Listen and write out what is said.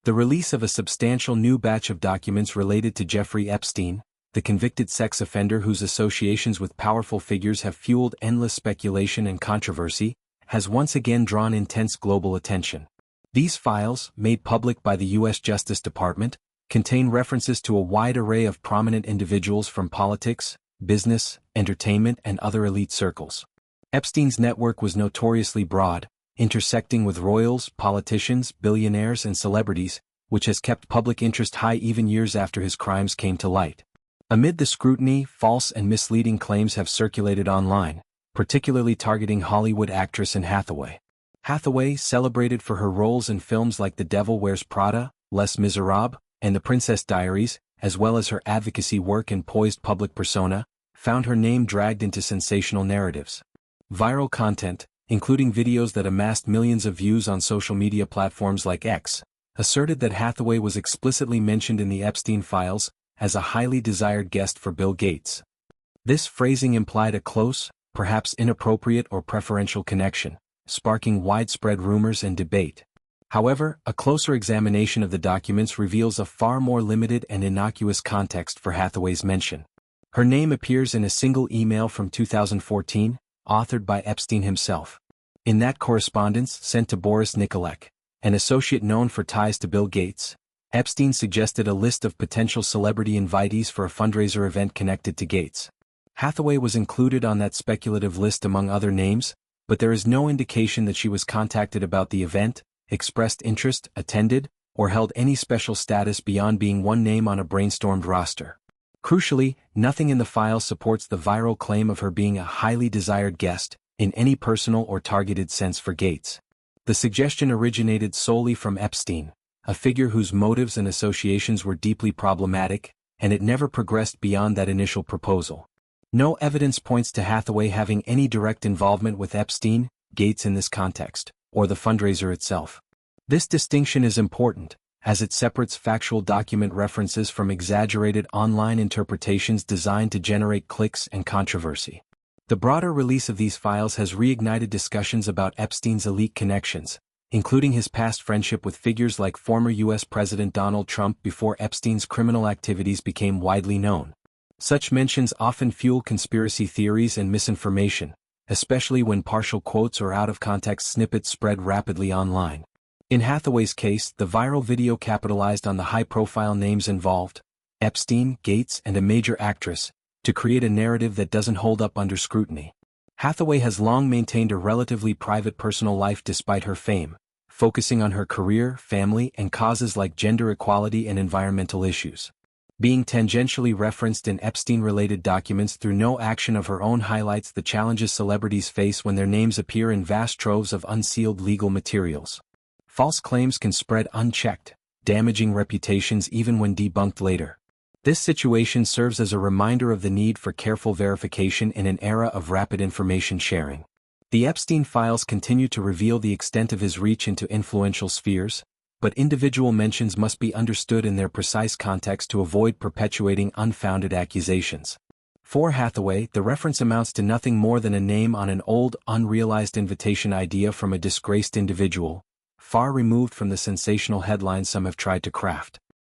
The release of a substantial new batch of documents related to Jeffrey Epstein, the convicted sex offender whose associations with powerful figures have fueled endless speculation and controversy, has once again drawn intense global attention. These files, made public by the U.S. Justice Department, contain references to a wide array of prominent individuals from politics, business, entertainment, and other elite circles. Epstein's network was notoriously broad, intersecting with royals, politicians, billionaires, and celebrities, which has kept public interest high even years after his crimes came to light. Amid the scrutiny, false and misleading claims have circulated online, particularly targeting Hollywood actress Anne Hathaway. Hathaway, celebrated for her roles in films like The Devil Wears Prada, Les Miserables, and The Princess Diaries, as well as her advocacy work and poised public persona, found her name dragged into sensational narratives. Viral content, including videos that amassed millions of views on social media platforms like X, asserted that Hathaway was explicitly mentioned in the Epstein files as a highly desired guest for Bill Gates. This phrasing implied a close, perhaps inappropriate or preferential connection, sparking widespread rumors and debate. However, a closer examination of the documents reveals a far more limited and innocuous context for Hathaway's mention. Her name appears in a single email from 2014, authored by Epstein himself. In that correspondence sent to Boris Nikolek, an associate known for ties to Bill Gates, Epstein suggested a list of potential celebrity invitees for a fundraiser event connected to Gates. Hathaway was included on that speculative list among other names, but there is no indication that she was contacted about the event, expressed interest, attended, or held any special status beyond being one name on a brainstormed roster. Crucially, nothing in the file supports the viral claim of her being a highly desired guest, in any personal or targeted sense for Gates. The suggestion originated solely from Epstein, a figure whose motives and associations were deeply problematic, and it never progressed beyond that initial proposal. No evidence points to Hathaway having any direct involvement with Epstein, Gates in this context, or the fundraiser itself. This distinction is important, as it separates factual document references from exaggerated online interpretations designed to generate clicks and controversy. The broader release of these files has reignited discussions about Epstein's elite connections, including his past friendship with figures like former U.S. President Donald Trump before Epstein's criminal activities became widely known. Such mentions often fuel conspiracy theories and misinformation, especially when partial quotes or out-of-context snippets spread rapidly online. In Hathaway's case, the viral video capitalized on the high-profile names involved, Epstein, Gates, and a major actress, to create a narrative that doesn't hold up under scrutiny. Hathaway has long maintained a relatively private personal life despite her fame, focusing on her career, family, and causes like gender equality and environmental issues. Being tangentially referenced in Epstein-related documents through no action of her own highlights the challenges celebrities face when their names appear in vast troves of unsealed legal materials. False claims can spread unchecked, damaging reputations even when debunked later. This situation serves as a reminder of the need for careful verification in an era of rapid information sharing. The Epstein files continue to reveal the extent of his reach into influential spheres, but individual mentions must be understood in their precise context to avoid perpetuating unfounded accusations. For Hathaway, the reference amounts to nothing more than a name on an old, unrealized invitation idea from a disgraced individual, far removed from the sensational headlines some have tried to craft.